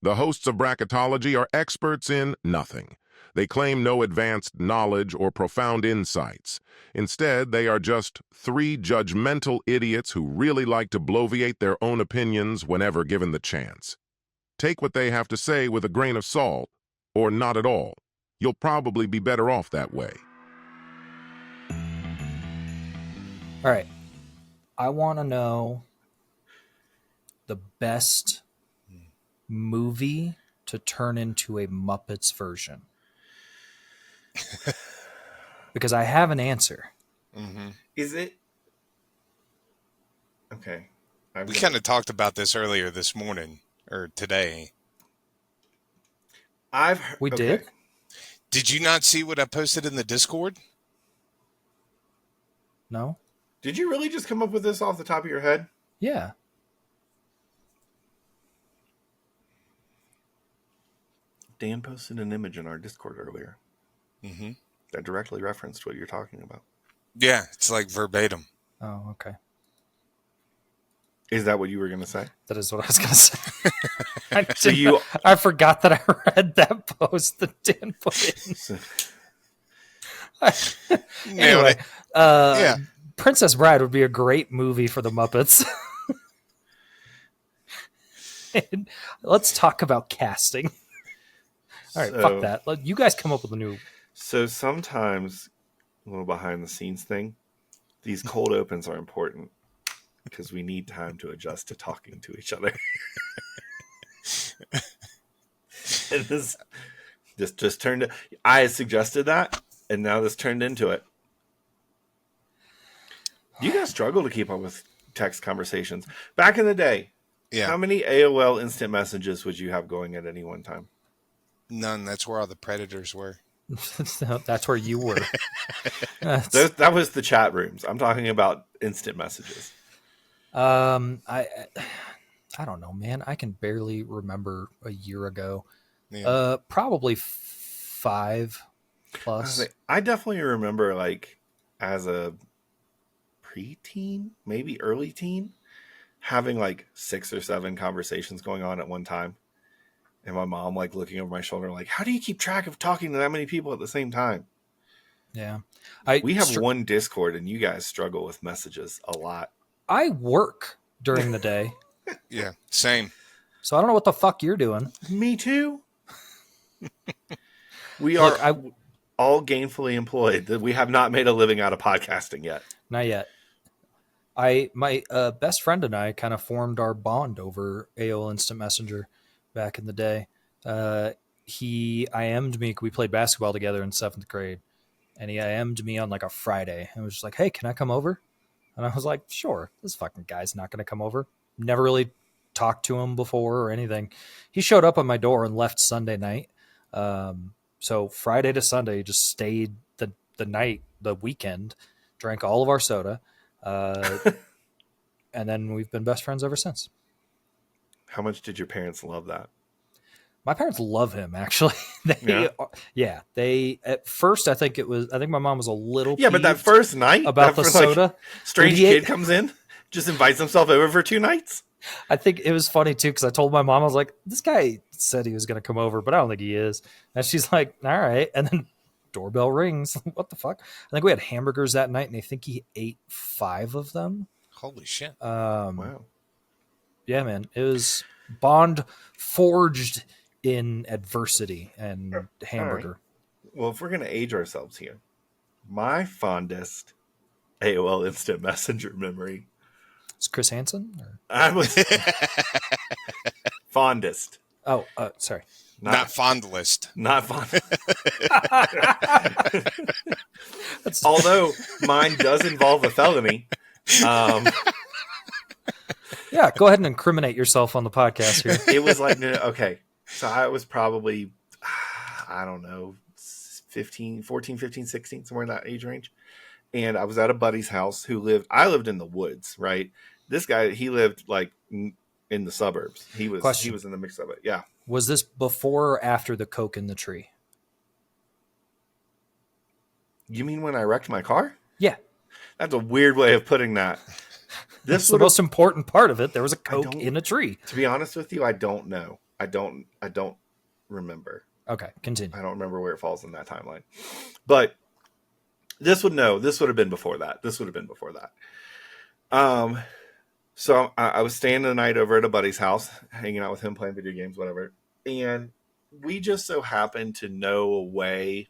The hosts of bracketology are experts in nothing. They claim no advanced knowledge or profound insights. Instead, they are just three judgmental idiots who really like to bloviate their own opinions whenever given the chance. Take what they have to say with a grain of salt, or not at all. You'll probably be better off that way. All right. I want to know the best movie to turn into a Muppets version. Because I have an answer. Mm-hmm. Is it? Okay. We kind of talked about this earlier this morning, or today. We did? Did you not see what I posted in the Discord? No. Did you really just come up with this off the top of your head? Yeah. Dan posted an image in our Discord earlier. Mm-hmm. That directly referenced what you're talking about. Yeah, it's like verbatim. Oh, okay. Is that what you were going to say? That is what I was going to say. I forgot that I read that post that Dan put in. Anyway, yeah. Princess Bride would be a great movie for the Muppets. Let's talk about casting. All right, fuck that. You guys come up with a new... So sometimes, a little behind the scenes thing, these cold opens are important because we need time to adjust to talking to each other. And this just turned... I suggested that, and now this turned into it. Do you guys struggle to keep up with text conversations? Back in the day, how many AOL instant messages would you have going at any one time? None. That's where all the predators were. That's where you were. That was the chat rooms. I'm talking about instant messages. I don't know, man. I can barely remember a year ago. Yeah. Probably 5 plus. I definitely remember, like, as a preteen, maybe early teen, having like 6 or 7 conversations going on at one time. And my mom, like, looking over my shoulder, like, how do you keep track of talking to that many people at the same time? Yeah. We have one Discord, and you guys struggle with messages a lot. I work during the day. Yeah, same. So I don't know what the fuck you're doing. Me too. We are all gainfully employed. We have not made a living out of podcasting yet. Not yet. My best friend and I kind of formed our bond over AOL Instant Messenger back in the day. He IM'd me. We played basketball together in 7th grade, and he IM'd me on like a Friday and was just like, "Hey, can I come over?" And I was like, "Sure." This fucking guy's not going to come over. Never really talked to him before or anything. He showed up on my door and left Sunday night. So Friday to Sunday, just stayed the weekend, drank all of our soda. And then we've been best friends ever since. How much did your parents love that? My parents love him, actually. They at first, I think my mom was a little but that first night about the soda. Like, strange kid comes in, just invites himself over for 2 nights. I think it was funny too, because I told my mom, I was like, this guy said he was going to come over, but I don't think he is. And she's like, all right. And then doorbell rings. What the fuck? I think we had hamburgers that night, and I think he ate 5 of them. Holy shit. Wow. Yeah, man. It was bond forged in adversity and hamburger. Right. Well, if we're going to age ourselves here, my fondest AOL Instant Messenger memory. Is Chris Hansen? I was fondest. Oh, sorry. Not fondlest. Not fondlest. Although mine does involve a felony. Yeah, go ahead and incriminate yourself on the podcast here. It was like, okay. So I was probably, I don't know, 14, 15, 16, somewhere in that age range. And I was at a buddy's house I lived in the woods, right? This guy, he lived like in the suburbs. He was in the mix of it. Yeah. Was this before or after the Coke in the tree? You mean when I wrecked my car? Yeah. That's a weird way of putting that. That's the most important part of it. There was a Coke in a tree. To be honest with you, I don't know. I don't remember. Okay, continue. I don't remember where it falls in that timeline. But this would have been before that. So I was staying the night over at a buddy's house, hanging out with him, playing video games, whatever. And we just so happened to know a way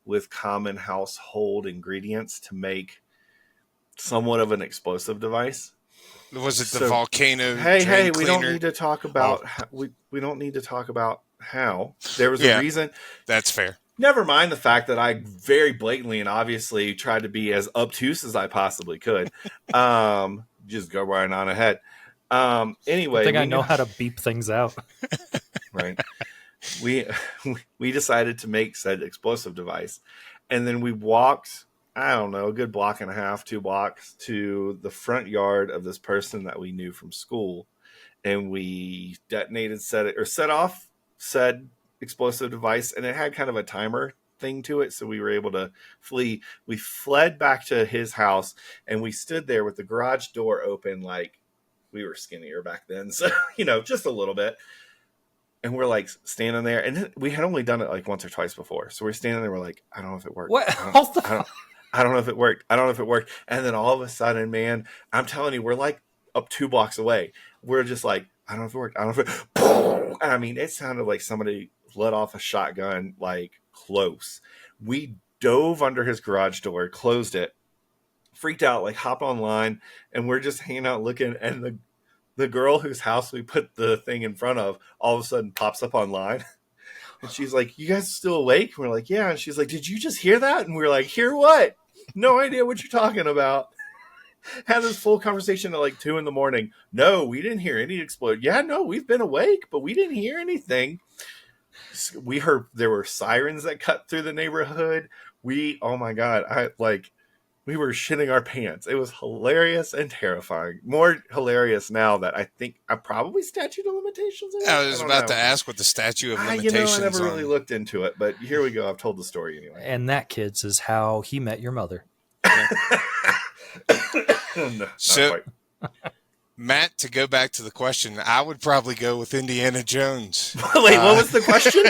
with common household ingredients to make somewhat of an explosive device. Was it the volcano? Hey, drain we don't cleaner? need to talk about we don't need to talk about how. There was a reason. That's fair. Never mind the fact that I very blatantly and obviously tried to be as obtuse as I possibly could. Just go right on ahead. Anyway, I think I know how to beep things out. Right. We decided to make said explosive device, and then we walked, I don't know, a good block and a half, 2 blocks to the front yard of this person that we knew from school, and we set off said explosive device, and it had kind of a timer thing to it, so we were able to flee. We fled back to his house, and we stood there with the garage door open, like we were skinnier back then, so just a little bit. And we're like standing there, and we had only done it like once or twice before. So we're standing there, we're like, I don't know if it worked. What? I don't know if it worked. And then all of a sudden, man, I'm telling you, we're like up 2 blocks away. We're just like, I don't know if it worked. I don't know if it. And I mean, it sounded like somebody let off a shotgun, like close. We dove under his garage door, closed it, freaked out, like hopped online, and we're just hanging out looking. And the girl whose house we put the thing in front of all of a sudden pops up online. And she's like, you guys still awake? And we're like, yeah. And she's like, did you just hear that? And we're like, hear what? No idea what you're talking about. Had this full conversation at like 2 a.m. No, we didn't hear any explode. Yeah, no, we've been awake, but we didn't hear anything. We heard there were sirens that cut through the neighborhood. Oh my God. We were shitting our pants. It was hilarious and terrifying. More hilarious now that I think I probably statute of limitations. I was about to ask what the statute of limitations. I never really looked into it, but here we go. I've told the story anyway. And that, kids, is how he met your mother. No, so, Matt, to go back to the question, I would probably go with Indiana Jones. Wait, what was the question?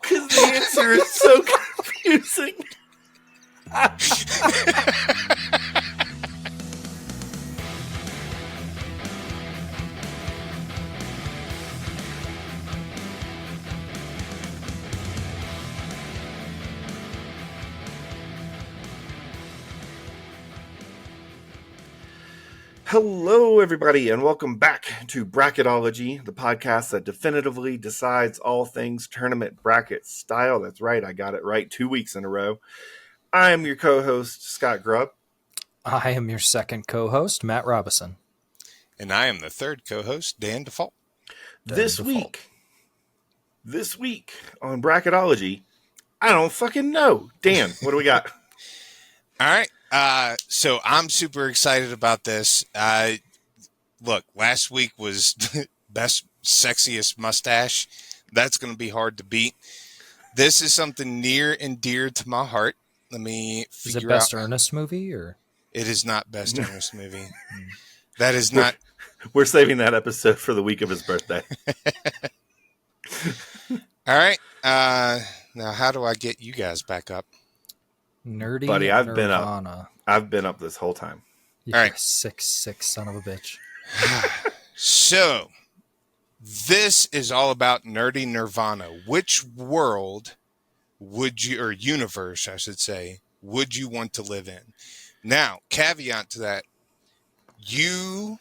Because the answer is so confusing. Hello, everybody, and welcome back to Bracketology, the podcast that definitively decides all things tournament bracket style. That's right, I got it right 2 weeks in a row. I am your co-host, Scott Grubb. I am your second co-host, Matt Robison. And I am the third co-host, Dan Default. This week on Bracketology, I don't fucking know. Dan, what do we got? All right. So I'm super excited about this. Look, last week was best sexiest mustache. That's going to be hard to beat. This is something near and dear to my heart. Let me figure out. Is it Best Ernest movie or? It is not Best Ernest movie. That is not. We're saving that episode for the week of his birthday. All right. Now, how do I get you guys back up? Nerdy Buddy, Nirvana. I've been up this whole time. You're All right. 6'6" son of a bitch. So, this is all about nerdy Nirvana. Which world would you, or universe, I should say, would you want to live in? Now, caveat to that, you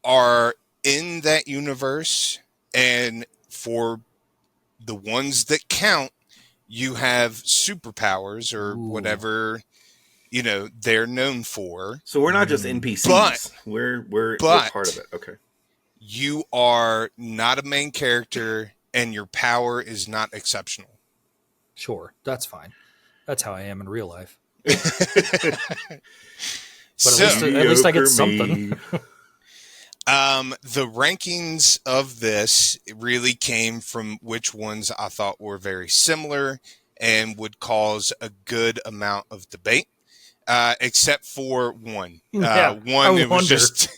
are in that universe, and for the ones that count, you have superpowers or whatever, they're known for. So we're not just NPCs. But we're part of it. Okay. You are not a main character, and your power is not exceptional. Sure, that's fine. That's how I am in real life. So, at least I get something. The rankings of this really came from which ones I thought were very similar and would cause a good amount of debate. except for one. Yeah, One, I it was wonder. just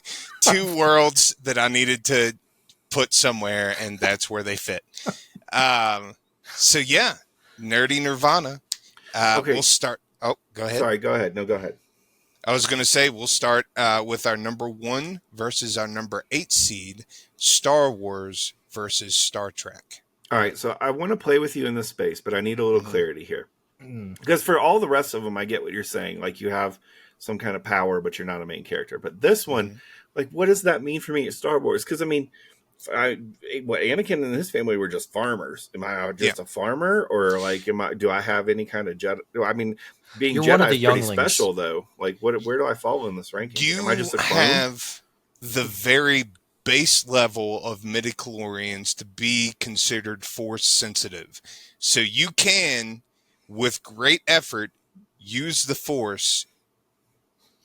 two worlds that I needed to put somewhere, and that's where they fit. So yeah, nerdy Nirvana. Okay. We'll start. Oh, go ahead. Sorry, go ahead. No, go ahead. I was going to say we'll start with our number 1 versus our number 8 seed, Star Wars versus Star Trek. All right, so I want to play with you in this space, but I need a little clarity here. Mm. Because for all the rest of them, I get what you're saying. Like, you have some kind of power, but you're not a main character. But this one, like, what does that mean for me at Star Wars? Because, I mean, Anakin and his family were just farmers. Am I just a farmer? Or, like, do I have any kind of Jedi? I mean, being You're Jedi one of the is pretty younglings. special, though. Like, where do I fall in this ranking? You Am I just a clone? have the very base level of midichlorians to be considered force sensitive. So you can, with great effort, use the force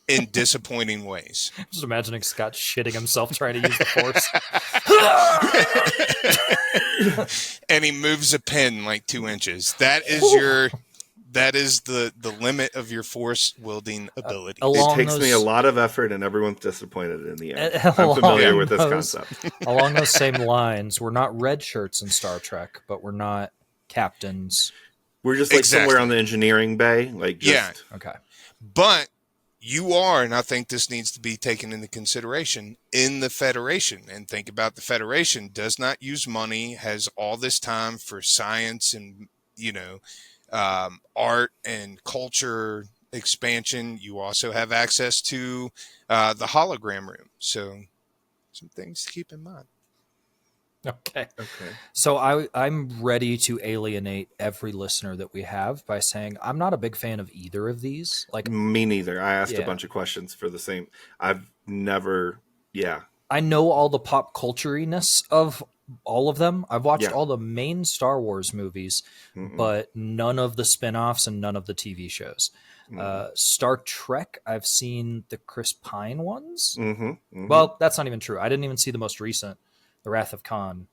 in disappointing ways. Just imagining Scott shitting himself trying to use the force. And he moves a pen like 2 inches. That is the limit of your force wielding ability. It takes me a lot of effort, and everyone's disappointed in the end. I'm Along familiar with this those- concept. Along those same lines, we're not red shirts in Star Trek, but we're not captains. We're just like Exactly. somewhere on the engineering bay. Like, just, Yeah. Okay. But you are, and I think this needs to be taken into consideration, in the Federation. And think about the Federation does not use money, has all this time for science and, art and culture expansion. You also have access to the hologram room. So some things to keep in mind. Okay. Okay. So I'm ready to alienate every listener that we have by saying I'm not a big fan of either of these. Like, Me neither. I asked Yeah. a bunch of questions for the same. I've never. Yeah. I know all the pop culture-ness of all of them. I've watched Yeah. all the main Star Wars movies, but none of the spin-offs and none of the TV shows. Star Trek, I've seen the Chris Pine ones. Well, that's not even true. I didn't even see the most recent, The Wrath of Khan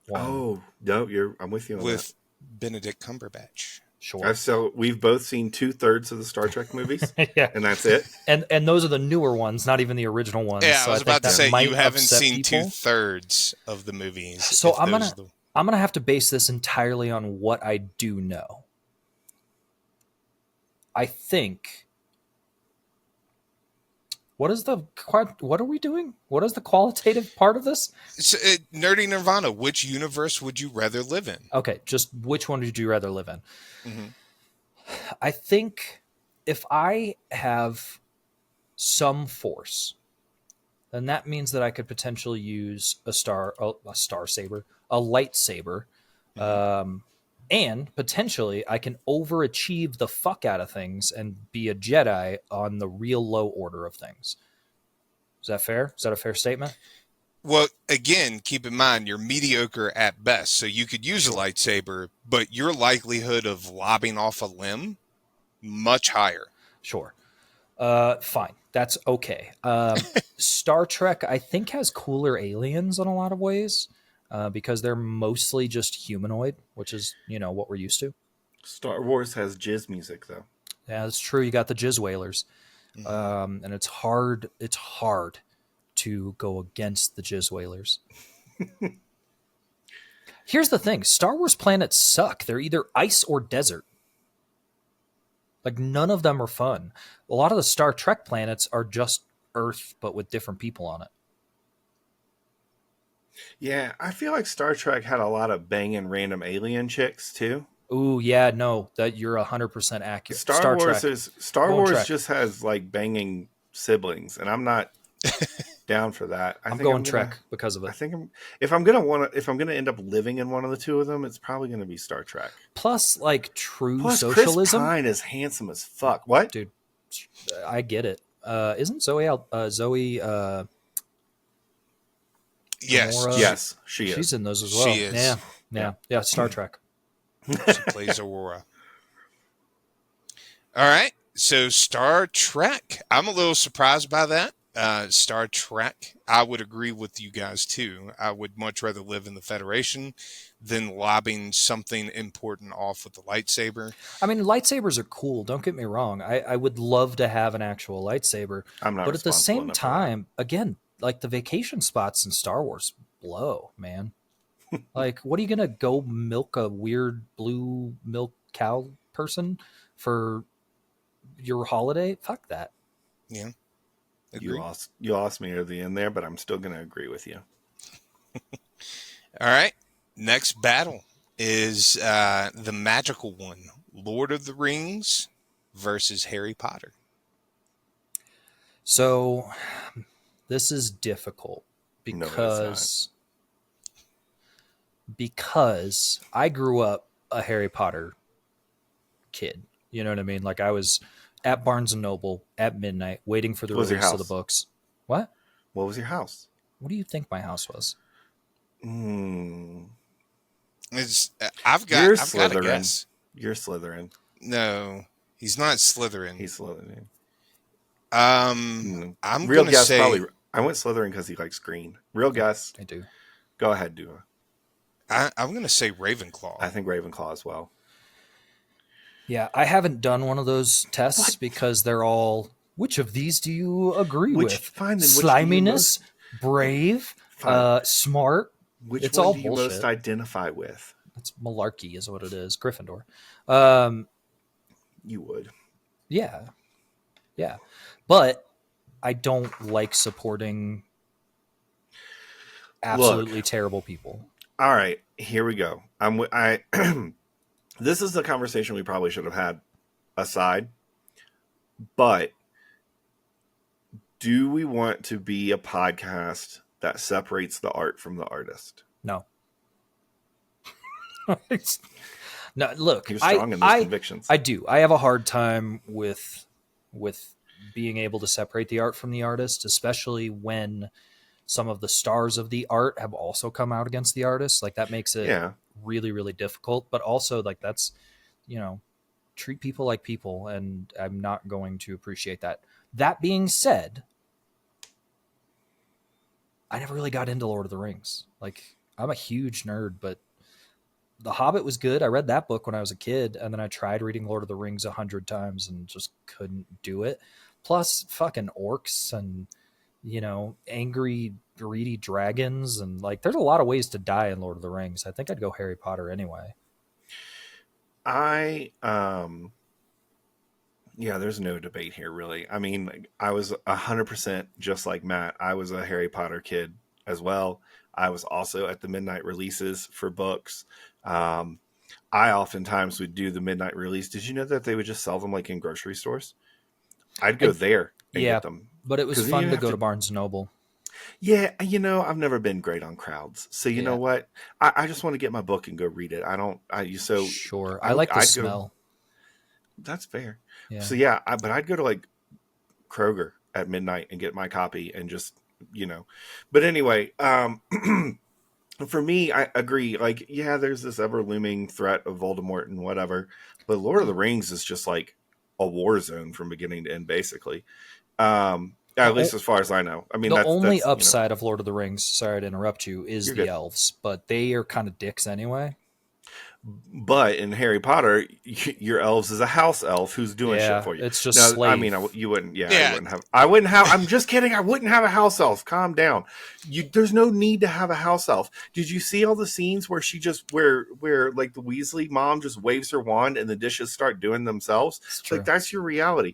one. Oh no, I'm with you on With Benedict Cumberbatch. Sure. that. So we've both seen 2/3 of the Star Trek movies, Yeah. and that's it. And those are the newer ones, not even the original ones. Yeah, So I was think about to that say might you haven't upset seen people. 2/3 of the movies. So if I'm those gonna are I'm gonna have to base this entirely on what I do know. I think. What are we doing? What is the qualitative part of this? Nerdy Nirvana, which universe would you rather live in? Okay, just which one would you rather live in? Mhm. I think if I have some force, then that means that I could potentially use a star saber, a lightsaber, and potentially I can overachieve the fuck out of things and be a Jedi on the real low order of things. Is that fair? Is that a fair statement? Well, again, keep in mind you're mediocre at best, so you could use a lightsaber, but your likelihood of lobbing off a limb much higher. Sure. Fine. That's okay. Star Trek, I think, has cooler aliens in a lot of ways because they're mostly just humanoid, which is, what we're used to. Star Wars has jizz music, though. Yeah, that's true. You got the jizz whalers. And it's hard to go against the jizz whalers. Here's the thing. Star Wars planets suck. They're either ice or desert. Like, none of them are fun. A lot of the Star Trek planets are just Earth, but with different people on it. Yeah, I feel like Star Trek had a lot of banging random alien chicks too. Ooh, yeah, no, that you're 100% accurate. Star Wars Trek. just has like banging siblings, and I'm not down for that. I'm going Trek because of it. I think if I'm gonna end up living in one of the two of them, it's probably gonna be Star Trek. Plus, like, true Plus, socialism. Chris Pine is handsome as fuck. What, Dude? I get it. Isn't Zoe? Yes, Gamora? yes, she is. She's in those as well. She is. Yeah. Star Trek. she plays Aurora. All right, so Star Trek. I'm a little surprised by that. Star Trek, I would agree with you guys too. I would much rather live in the Federation than lobbing something important off with the lightsaber. I mean, lightsabers are cool. Don't get me wrong. I would love to have an actual lightsaber, I'm not but at the responsible same enough for that. time, again, like the vacation spots in Star Wars blow, man. Like, what are you gonna go milk a weird blue milk cow person for your holiday? Fuck that. Yeah, You agree. lost me at the end there, but I'm still going to agree with you. All right. Next battle is the magical one, Lord of the Rings versus Harry Potter. So this is difficult No, it is not. because I grew up a Harry Potter kid. You know what I mean? Like I was at Barnes and Noble at midnight waiting for the What was your release of the house? books. What? What was your house? What do you think my house was? It's You're I've got a Slytherin. guess. You're Slytherin. No, he's not Slytherin. He's Slytherin. I'm Real gonna guess, say probably. I went Slytherin because he likes green. Real guess. I do. Go ahead, Dua. I'm gonna say Ravenclaw. I think Ravenclaw as well. Yeah, I haven't done one of those tests because they're all. Which of these do you agree with? Fine, then which do you Sliminess, brave, Fine. smart. Which It's one all do you bullshit. most identify with? It's malarkey, is what it is. Gryffindor. You would. Yeah, but I don't like supporting absolutely terrible people. All right, here we go. This is the conversation we probably should have had aside, but do we want to be a podcast that separates the art from the artist? No. No, look, You're strong in those convictions. I do. I have a hard time with being able to separate the art from the artist, especially when some of the stars of the art have also come out against the artist. Like that makes it really, really difficult. But also, like that's, treat people like people, and I'm not going to appreciate that. That being said, I never really got into Lord of the Rings. Like I'm a huge nerd, but The Hobbit was good. I read that book when I was a kid, and then I tried reading Lord of the Rings 100 times and just couldn't do it. Plus, fucking orcs and, angry, greedy dragons. And, like, there's a lot of ways to die in Lord of the Rings. I think I'd go Harry Potter anyway. There's no debate here, really. I mean, I was 100% just like Matt. I was a Harry Potter kid as well. I was also at the midnight releases for books. I oftentimes would do the midnight release. Did you know that they would just sell them like in grocery stores? I'd go there and get them. But it was fun to go to Barnes & Noble. Yeah, I've never been great on crowds. So you know what? I just want to get my book and go read it. Sure. I like the smell. That's fair. Yeah. So but I'd go to like Kroger at midnight and get my copy and just, But anyway, for me, I agree. Like, there's this ever looming threat of Voldemort and whatever, but Lord of the Rings is just like a war zone from beginning to end, basically. At least as far as I know. I mean, the only upside of Lord of the Rings, sorry to interrupt you, is the elves, but they are kind of dicks anyway. But in Harry Potter, your elves is a house elf who's doing shit for you. It's just slave. I mean, you wouldn't. I wouldn't have. I'm just kidding. I wouldn't have a house elf. Calm down. There's no need to have a house elf. Did you see all the scenes where she just where like the Weasley mom just waves her wand and the dishes start doing themselves? Like that's your reality.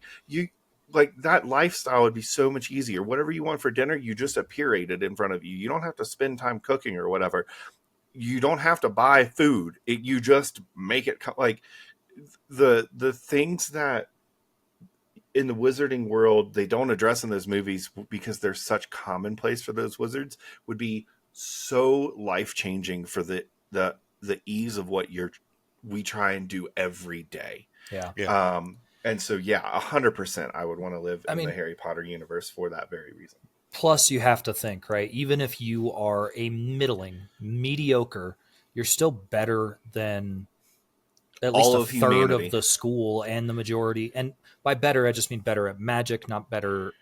Like that lifestyle would be so much easier. Whatever you want for dinner, you just appearate it in front of you. You don't have to spend time cooking or whatever. You don't have to buy food. You just make it like the things that in the wizarding world they don't address in those movies because they're such commonplace for those wizards would be so life-changing for the ease of what we try and do every day. Yeah. And so 100% I would want to live in the Harry Potter universe for that very reason. Plus, you have to think, right? Even if you are a mediocre, you're still better than at least a third of the school and the majority. And by better, I just mean better at magic, not better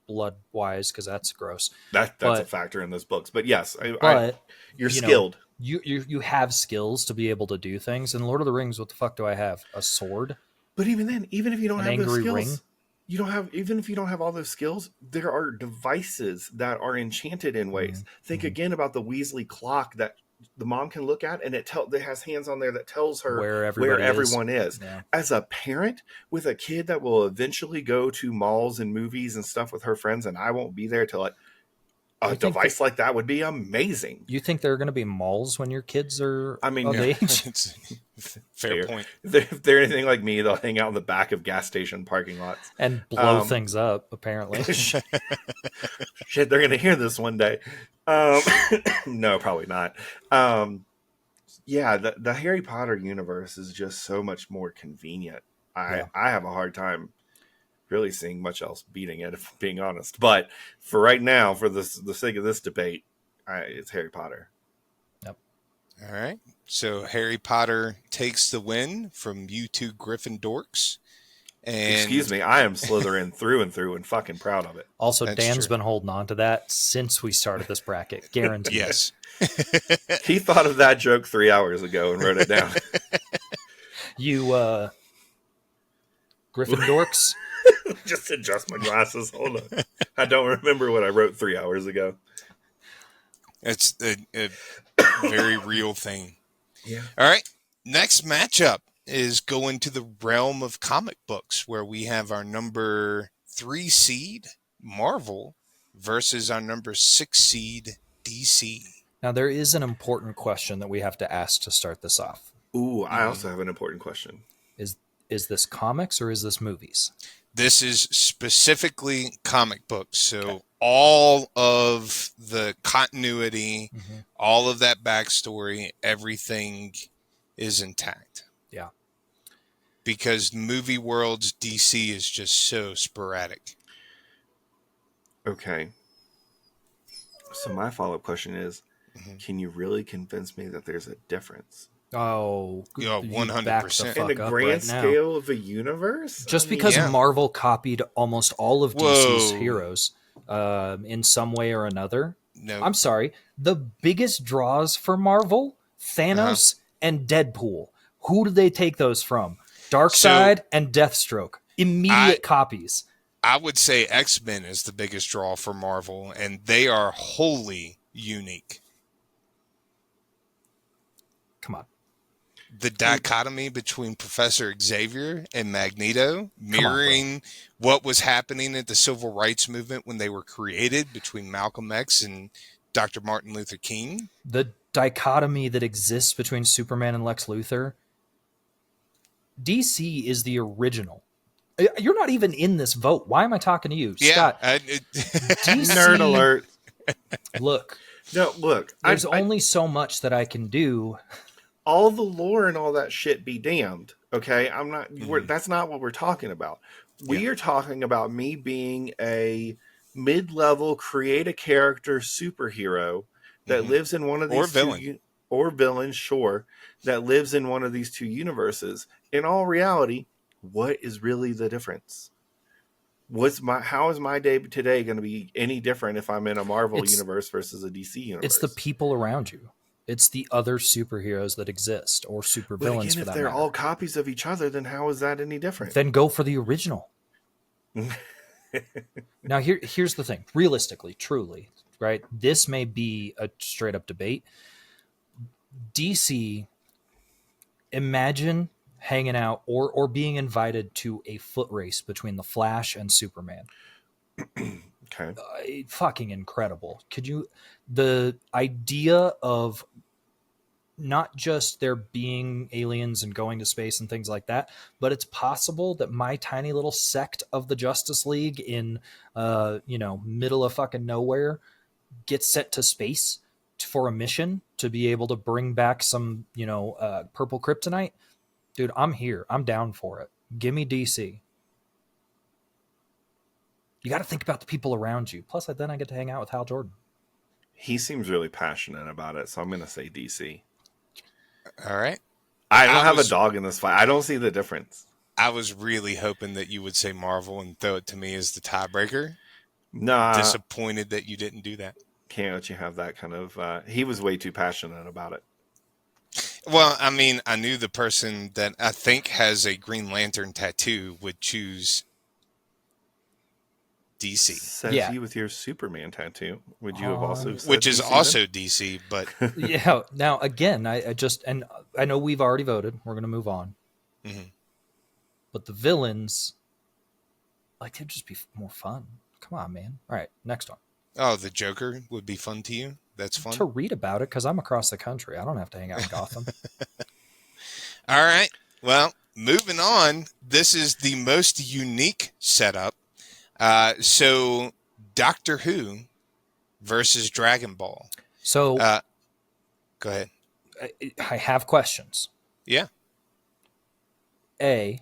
blood wise because that's gross. That's a But factor in those books. But yes, but you're you know, skilled. you have skills to be able to do things. In Lord of the Rings, what the fuck do I have? A sword, But even then, even if you don't an have those angry skills, ring. you don't have even if you don't have all those skills, there are devices that are enchanted in ways. Think again about the Weasley clock that the mom can look at, and it has hands on there that tells her Where where everybody everyone is. Yeah. As a parent with a kid that will eventually go to malls and movies and stuff with her friends, and I won't be there till like a You think device like that would be amazing. You think there are going to be malls when your kids are I mean, of Yeah, age? it's fair point. If they're anything like me, they'll hang out in the back of gas station parking lots. And blow things up, apparently. Shit, they're gonna hear this one day. No, probably not. Yeah, the Harry Potter universe is just so much more convenient. I have a hard time really seeing much else beating it, if I'm being honest. But for right now, for the sake of this debate, it's Harry Potter. Yep. All right. So Harry Potter takes the win from you two Griffin dorks. And Excuse me, I am Slytherin through and fucking proud of it. Also, That's Dan's true. been holding on to that since we started this bracket. Guaranteed. Yes. He thought of that joke 3 hours ago and wrote it down. You, Griffin dorks. Just adjust my glasses. Hold on. I don't remember what I wrote 3 hours ago. It's a very real thing. Yeah. All right. Next matchup is going to the realm of comic books, where we have our number 3 seed, Marvel, versus our number 6 seed, DC. Now, there is an important question that we have to ask to start this off. Ooh, I also have an important question. Is this comics or is this movies? This is specifically comic books. So all of the continuity, all of that backstory, everything is intact. Yeah. Because movie world's DC is just so sporadic. Okay. So my follow-up question is, can you really convince me that there's a difference? Oh, Yeah, you 100%. back the In fuck the up grand right now. scale of a universe? Just I mean, because Yeah. Marvel copied almost all of DC's Whoa. heroes in some way or another. No, I'm sorry. The biggest draws for Marvel, Thanos and Deadpool. Who did they take those from? Darkseid and Deathstroke. Immediate copies. I would say X-Men is the biggest draw for Marvel, and they are wholly unique. Come on. The dichotomy between Professor Xavier and Magneto, mirroring what was happening at the Civil Rights Movement when they were created between Malcolm X and Dr. Martin Luther King. The dichotomy that exists between Superman and Lex Luthor. DC is the original. You're not even in this vote. Why am I talking to you, Scott? DC, Nerd alert. Look, No, look. there's only so much that I can do. all the lore and all that shit be damned. Okay, I'm not. That's not what we're talking about. We are talking about me being a mid-level, create a character superhero that lives in one of these Or villain. or villain, sure, that lives in one of these two universes. In all reality, what is really the difference? How is my day today going to be any different if I'm in a Marvel universe versus a DC universe? It's the people around you. It's the other superheroes that exist, or supervillains But again, for if that they're matter. all copies of each other, then how is that any different? Then go for the original. Now, here's the thing. Realistically, truly, right? This may be a straight up debate. DC, imagine hanging out or being invited to a foot race between the Flash and Superman. Okay. Fucking incredible. The idea of not just there being aliens and going to space and things like that, but it's possible that my tiny little sect of the Justice League in, middle of fucking nowhere gets sent to space for a mission to be able to bring back some, purple kryptonite. Dude, I'm here. I'm down for it. Give me DC. You got to think about the people around you. Plus, then I get to hang out with Hal Jordan. He seems really passionate about it, so I'm going to say DC. All right. I don't have a dog in this fight. I don't see the difference. I was really hoping that you would say Marvel and throw it to me as the tiebreaker. Nah, disappointed that you didn't do that. can't let you have that kind of. He was way too passionate about it. Well, I mean, I knew the person that I think has a Green Lantern tattoo would choose DC, Says Yeah. you with your Superman tattoo. Would you have also said which is DC also DC, but Yeah. Now, again, I just, and I know we've already voted. We're going to move on. Mhm. But the villains, like, they'd just be more fun. Come on, man. All right, next one. oh, the Joker would be fun to you. That's fun. To read about it, because I'm across the country. I don't have to hang out in Gotham. All right. Well, moving on. This is the most unique setup. So, Doctor Who versus Dragon Ball. So Go ahead. I have questions. Yeah. A,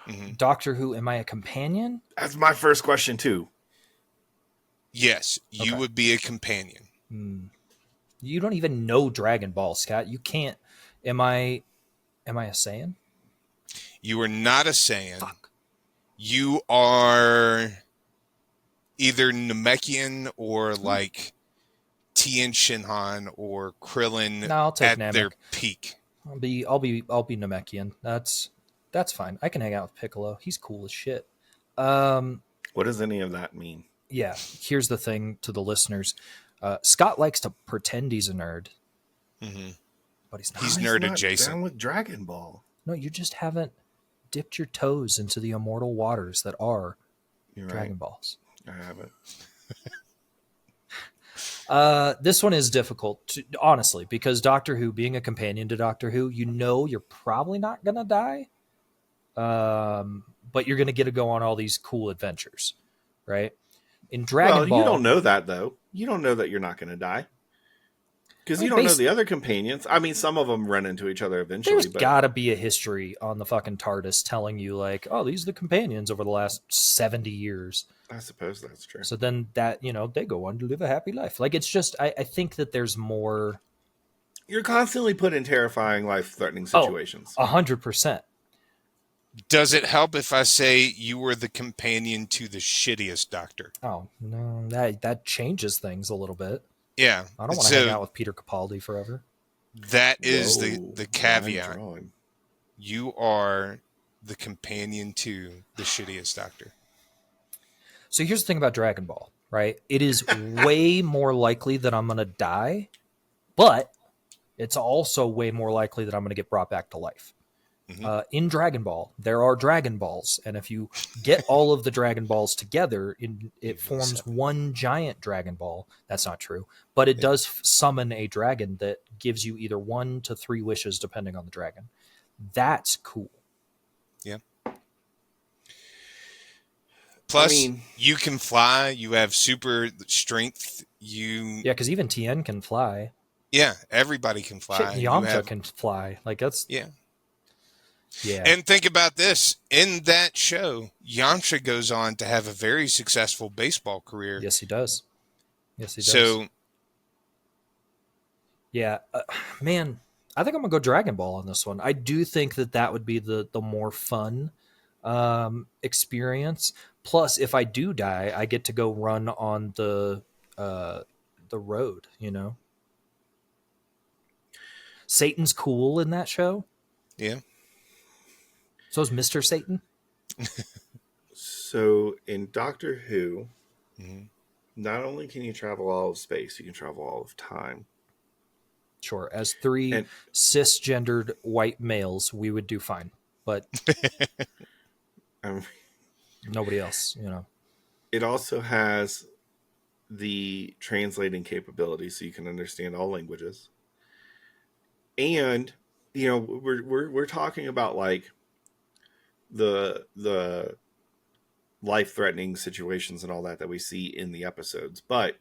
Mhm. Doctor Who, am I a companion? That's my first question too. Yes, you Okay. would be a companion. You don't even know Dragon Ball, Scott. You can't. Am I a Saiyan? You are not a Saiyan. Fuck. You are either Namekian or like Tien Shinhan or Krillin No, I'll take at their Namek. peak. I'll be Namekian. That's fine. I can hang out with Piccolo. He's cool as shit. What does any of that mean? Yeah. Here's the thing to the listeners. Scott likes to pretend he's a nerd, Mhm. but he's not. He's Why is nerd not adjacent. Down with Dragon Ball. No, you just haven't dipped your toes into the immortal waters that are You're Dragon right. Balls. I haven't. This one is difficult, honestly, because Doctor Who, being a companion to Doctor Who, you know you're probably not going to die, but you're going to get to go on all these cool adventures, right? In Dragon Ball, You don't know that though. You don't know that you're not going to die because I you mean, don't know the other companions. I mean, some of them run into each other eventually, there's but got to be a history on the fucking TARDIS telling you, like, oh, these are the companions over the last 70 years. I suppose that's true. So then that, they go on to live a happy life. Like, it's just, I think that there's more. You're constantly put in terrifying, life-threatening situations. 100%. Does it help if I say you were the companion to the shittiest doctor? Oh, no, that changes things a little bit. Yeah. I don't want to hang out with Peter Capaldi forever. That is Whoa, the line caveat. drawing. You are the companion to the shittiest doctor. So here's the thing about Dragon Ball, right? It is way more likely that I'm going to die, but it's also way more likely that I'm going to get brought back to life. Mhm. In Dragon Ball, there are Dragon Balls, and if you get all of the Dragon Balls together, it forms one giant Dragon Ball. That's not true, but it does summon a dragon that gives you either 1 to 3 wishes, depending on the dragon. That's cool. Yeah. Plus, I mean, you can fly. You have super strength. Yeah, because even Tien can fly. Yeah, everybody can fly. Shit, Yamcha can fly. Like, that's... Yeah. Yeah. And think about this. In that show, Yamcha goes on to have a very successful baseball career. Yes, he does. So, yeah, man, I think I'm going to go Dragon Ball on this one. I do think that would be the more fun experience. Plus, if I do die, I get to go run on the road, Satan's cool in that show. yeah. So is Mr. Satan. so in Doctor Who, Mhm. not only can you travel all of space, you can travel all of time. Sure, as 3 cisgendered white males, we would do fine, but nobody else, It also has the translating capability, so you can understand all languages. And we're talking about like the life-threatening situations and all that we see in the episodes, but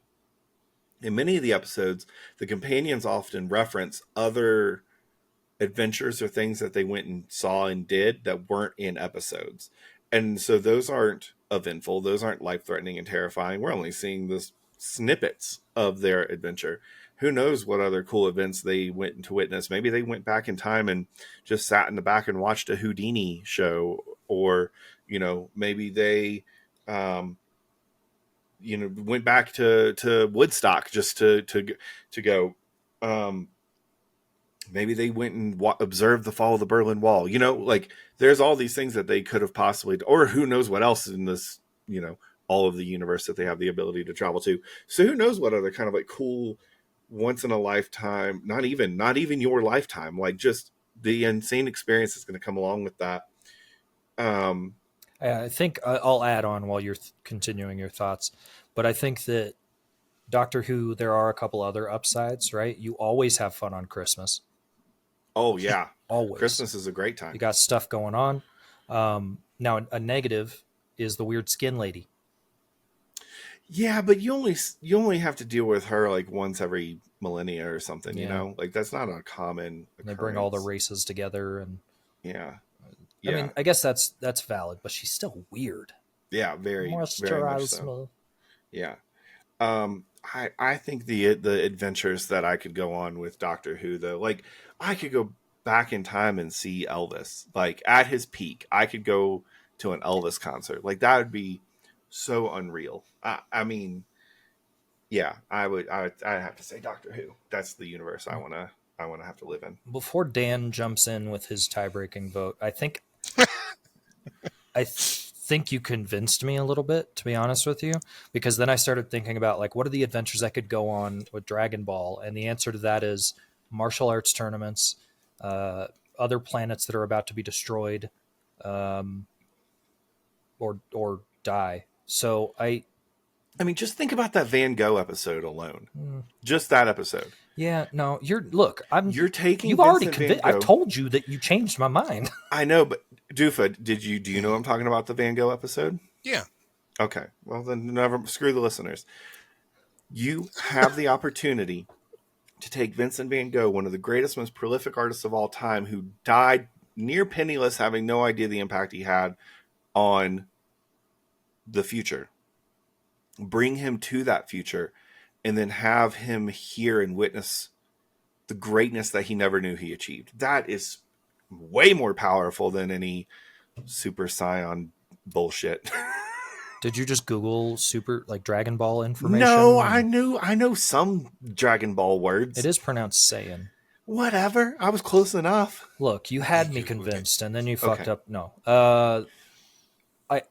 in many of the episodes, the companions often reference other adventures or things that they went and saw and did that weren't in episodes. And so those aren't eventful. Those aren't life-threatening and terrifying. We're only seeing the snippets of their adventure. Who knows what other cool events they went to witness. Maybe they went back in time and just sat in the back and watched a Houdini show. Or, maybe they went back to Woodstock just to go. Maybe they went and observed the fall of the Berlin Wall. Like there's all these things that they could have possibly, or who knows what else in this, all of the universe that they have the ability to travel to. So who knows what other kind of like cool, once in a lifetime, not even your lifetime, like just the insane experience that's going to come along with that. I think I'll add on while you're continuing your thoughts, but I think that Doctor Who, there are a couple other upsides, right? You always have fun on Christmas. Oh yeah, Always. Christmas is a great time. You got stuff going on. Now a negative is the weird skin lady. Yeah, but you only have to deal with her like once every millennia or something. Yeah. Like that's not a common occurrence. They bring all the races together, and yeah. I mean, I guess that's valid, but she's still weird. Yeah, very much so. Yeah. I think the adventures that I could go on with Doctor Who, though, like I could go back in time and see Elvis, like at his peak. I could go to an Elvis concert, like that would be so unreal. I mean, yeah, I'd have to say Doctor Who. That's the universe I wanna have to live in. Before Dan jumps in with his tie-breaking vote, I think you convinced me a little bit, to be honest with you, because then I started thinking about like what are the adventures I could go on with Dragon Ball, and the answer to that is martial arts tournaments, other planets that are about to be destroyed, or die. So I mean, just think about that Van Gogh episode alone. Just that episode. Yeah, no, you're taking. You've already convinced. I've told you that you changed my mind. I know, but Doofa, do you know I'm talking about the Van Gogh episode? Yeah. Okay. Well, then never screw the listeners. You have the opportunity to take Vincent Van Gogh, one of the greatest, most prolific artists of all time, who died near penniless, having no idea the impact he had on the future. Bring him to that future, and then have him hear and witness the greatness that he never knew he achieved. That is way more powerful than any Super Saiyan bullshit. Did you just Google Dragon Ball information? No, I know some Dragon Ball words. It is pronounced Saiyan. Whatever. I was close enough. Look, you had me convinced, and then you fucked up. No. I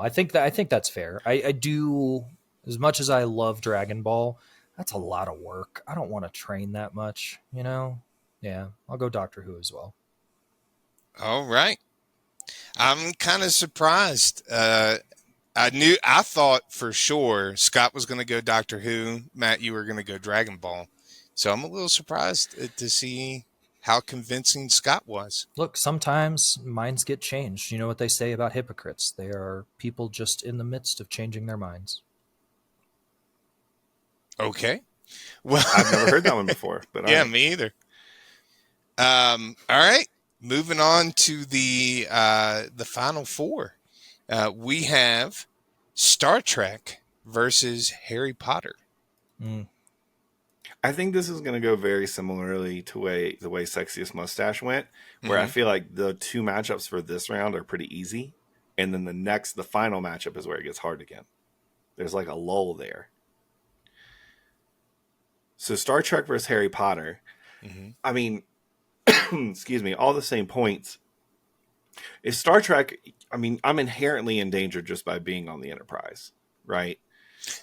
think that's fair. I do, as much as I love Dragon Ball, that's a lot of work. I don't want to train that much, Yeah, I'll go Doctor Who as well. All right. I'm kind of surprised. I thought for sure Scott was going to go Doctor Who. Matt, you were going to go Dragon Ball. So I'm a little surprised to see how convincing Scott was. Look, sometimes minds get changed. You know what they say about hypocrites? They are people just in the midst of changing their minds. Okay. Well, I've never heard that one before, but yeah, me either. All right. Moving on to the final four. We have Star Trek versus Harry Potter. I think this is going to go very similarly to the way Sexiest Mustache went, where I feel like the two matchups for this round are pretty easy, and then the final matchup is where it gets hard again. There's like a lull there. So Star Trek versus Harry Potter. I mean, excuse me, all the same points. Is Star Trek, I mean, I'm inherently endangered just by being on the Enterprise, right?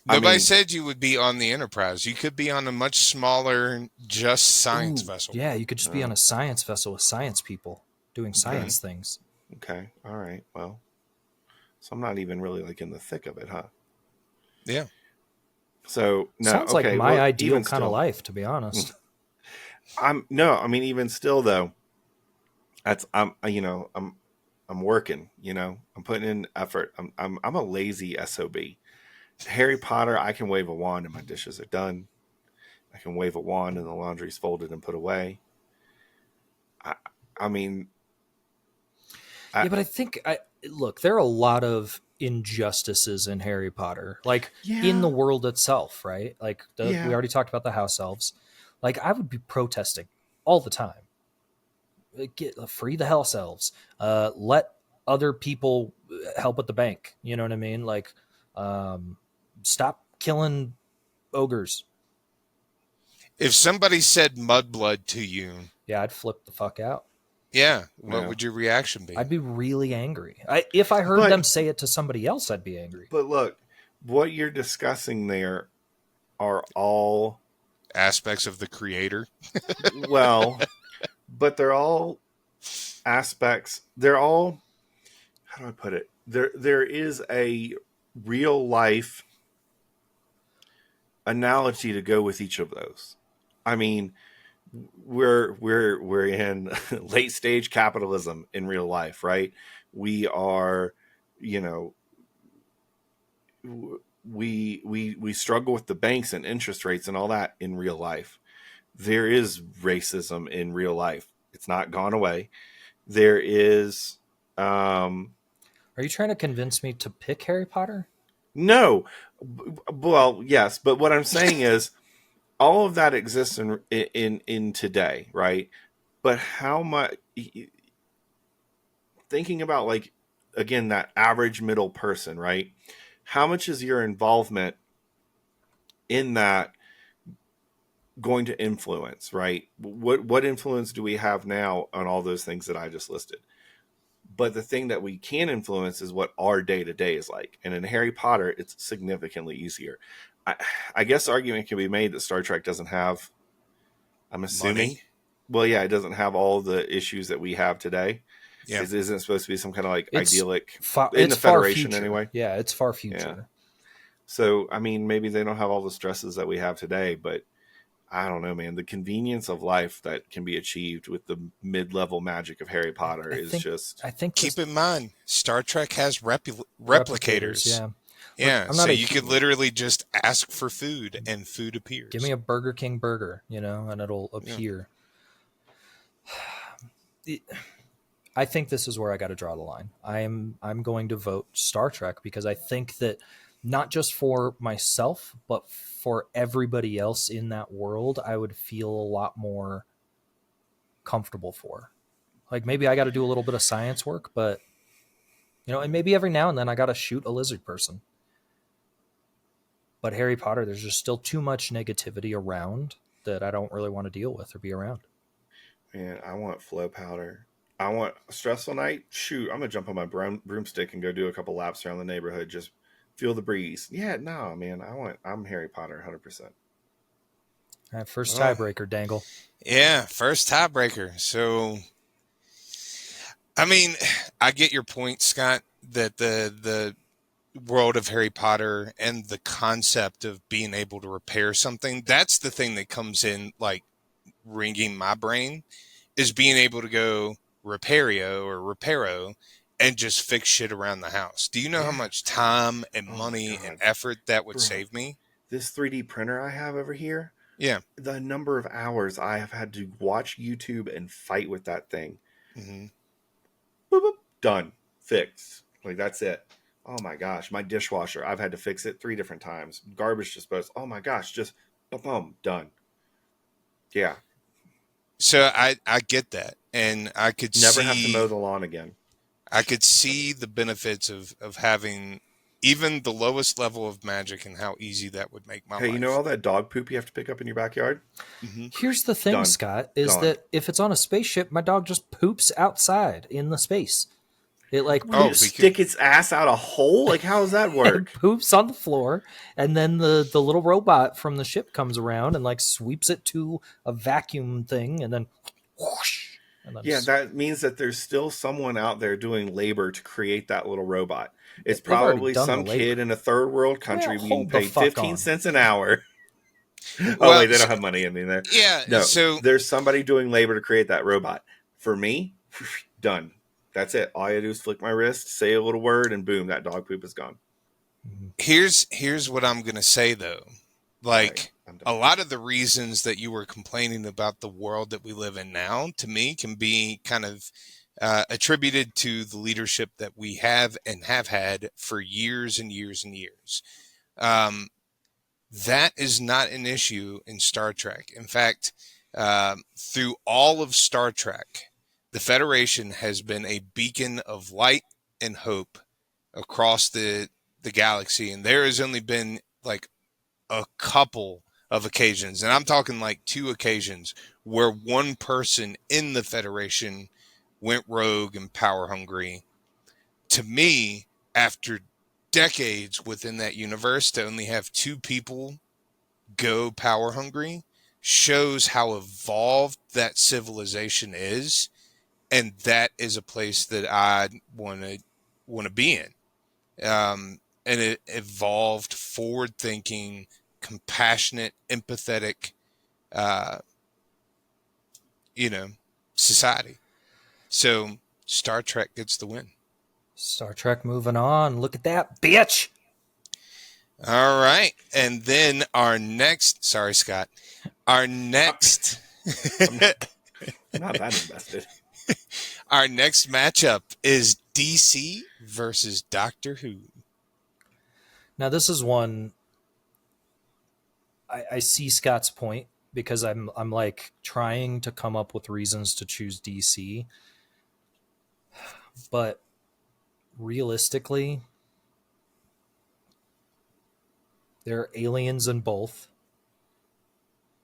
Nobody said you would be on the Enterprise. You could be on a much smaller, just science vessel. Yeah, you could just be on a science vessel with science people doing science things. Okay, all right, well. So I'm not even really like in the thick of it, huh? Yeah. So sounds like my ideal kind of life, to be honest. Even still though, I'm working, I'm putting in effort. I'm a lazy SOB. Harry Potter, I can wave a wand and my dishes are done. I can wave a wand and the laundry's folded and put away. But I think look, there are a lot of injustices in Harry Potter, in the world itself, right? We already talked about the house elves. I would be protesting all the time. Free the house elves. Let other people help at the bank. You know what I mean? Stop killing ogres. If somebody said mudblood to you, Yeah, I'd flip the fuck out. yeah, what Yeah. would your reaction be? I'd be really angry. If I heard But- them say it to somebody else, I'd be angry. But look, what you're discussing there are all Aspects of the creator. well, but they're all aspects. They're all, how do I put it? There is a real life analogy to go with each of those. I mean, we're in late stage capitalism in real life, right? We are, you know, we struggle with the banks and interest rates and all that in real life. There is racism in real life. It's not gone away. There is Are you trying to convince me to pick Harry Potter? no, well, yes, but what I'm saying is all of that exists in today, right? But how much, thinking about, like, again, that average middle person, right? How much is your involvement in that going to influence, right? What influence do we have now on all those things that I just listed? But the thing that we can influence is what our day to day is like. And in Harry Potter, it's significantly easier. I guess the argument can be made that Star Trek doesn't have, I'm assuming, Money. well, yeah, it doesn't have all the issues that we have today. Yeah. It isn't supposed to be some kind of like It's idyllic it's the far Federation future. anyway. Yeah, it's far future. Yeah. So, I mean, maybe they don't have all the stresses that we have today, but I don't know, man. The convenience of life that can be achieved with the mid-level magic of Harry Potter is just... I think Keep this- in mind, Star Trek has replicators. Yeah. Yeah, I'm so not a you could literally just ask for food and food appears. Give me a Burger King burger, and it'll appear. I think this is where I got to draw the line. I'm going to vote Star Trek because I think that not just for myself, but for everybody else in that world, I would feel a lot more comfortable for. Like maybe I got to do a little bit of science work, but and maybe every now and then I got to shoot a lizard person. But Harry Potter, there's just still too much negativity around that I don't really want to deal with or be around. Man, I want flow powder. I want a stressful night. Shoot, I'm gonna jump on my broomstick and go do a couple laps around the neighborhood. Just feel the breeze. Yeah, no, man. I'm Harry Potter, 100%. All right, first Well, tiebreaker, Dangle. Yeah, first tiebreaker. So, I mean, I get your point, Scott, that the world of Harry Potter and the concept of being able to repair something, that's the thing that comes in, like, ringing my brain, is being able to go reparo or reparo and just fix shit around the house. Do you know how much time and money and effort that would save me? This 3D printer I have over here, Yeah. the number of hours I have had to watch YouTube and fight with that thing. Mm-hmm. Boop, boop, done. Fixed. Like, that's it. Oh my gosh. My dishwasher, I've had to fix it 3 different times. Garbage disposal. Oh my gosh. Just boom, done. Yeah. So I get that, and I could Never have to mow the lawn again. I could see the benefits of having even the lowest level of magic and how easy that would make my life. Hey, you know all that dog poop you have to pick up in your backyard? Mm-hmm. Here's the thing, Done. Scott, is Gone. that if it's on a spaceship, my dog just poops outside in the space. It like Oh, poops, Stick its ass out a hole? Like, how does that it work? poops on the floor, and then the little robot from the ship comes around and like sweeps it to a vacuum thing, and then whoosh. And then Yeah, that means that there's still someone out there doing labor to create that little robot. It's They've already probably done the some labor. kid in a third world country Well, being hold the paid fuck 15 on. cents an hour. Oh, Well, wait, they don't have money in there. Yeah. No, So there's somebody doing labor to create that robot. For me, done. That's it. All I do is flick my wrist, say a little word, and boom, that dog poop is gone. here's what I'm gonna say though. Like, Right, I'm done. a lot of the reasons that you were complaining about the world that we live in now, to me, can be kind of attributed to the leadership that we have and have had for years and years and years. That is not an issue in Star Trek. In fact, through all of Star Trek, the Federation has been a beacon of light and hope across the galaxy, and there has only been like a couple of occasions, and I'm talking like 2 occasions, where one person in the Federation went rogue and power hungry. To me, after decades within that universe, to only have 2 people go power hungry shows how evolved that civilization is, and that is a place that I want to be in. And it evolved, forward-thinking, compassionate, empathetic, uh, society. So Star Trek gets the win. Star Trek moving on. Look at that, bitch. All right. And then our next, sorry, Scott, our next, I'm not that invested. our next matchup is DC versus Doctor Who. Now, this is one I see Scott's point, because I'm like trying to come up with reasons to choose DC, but realistically, there are aliens in both.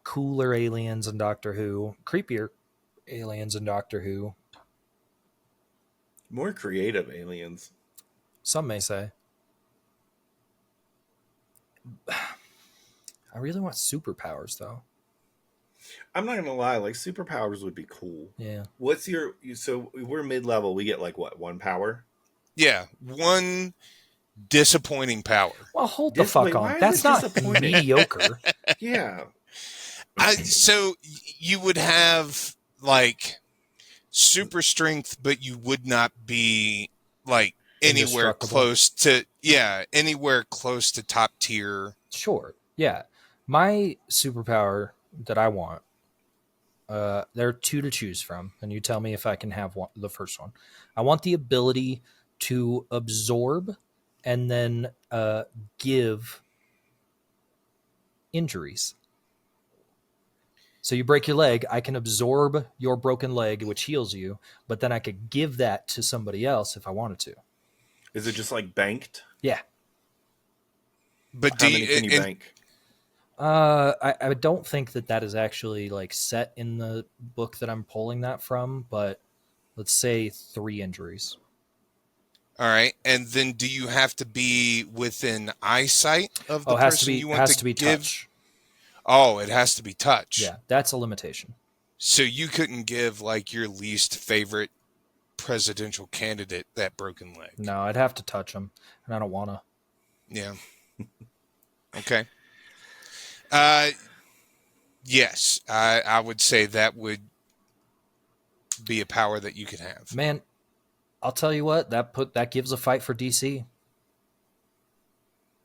Cooler aliens in Doctor Who, creepier aliens in Doctor Who. More creative aliens. Some may say. I really want superpowers, though. I'm not gonna lie, like superpowers would be cool. Yeah. What's your so we're mid-level, we get like what, 1 power? Yeah, one disappointing power. Well, hold the fuck Wait, why on. is That's it not disappointing? mediocre. Yeah. So you would have like super strength, but you would not be like anywhere Indestructible. close to top tier. Sure. Yeah. My superpower that I want, there are 2 to choose from, and you tell me if I can have the first one. I want the ability to absorb and then give injuries. So you break your leg, I can absorb your broken leg, which heals you, but then I could give that to somebody else if I wanted to. Is it just like banked? Yeah. But How many can you bank? I don't think that is actually like set in the book that I'm pulling that from, but let's say 3 injuries. All right, and then do you have to be within eyesight of the It has person to be, you want has to to be give? touch. Oh, it has to be touch. Yeah, that's a limitation. So you couldn't give like your least favorite presidential candidate that broken leg. No, I'd have to touch them, and I don't want to. Yeah. Okay. Yes, I would say that would be a power that you could have. Man, I'll tell you what, that gives a fight for DC.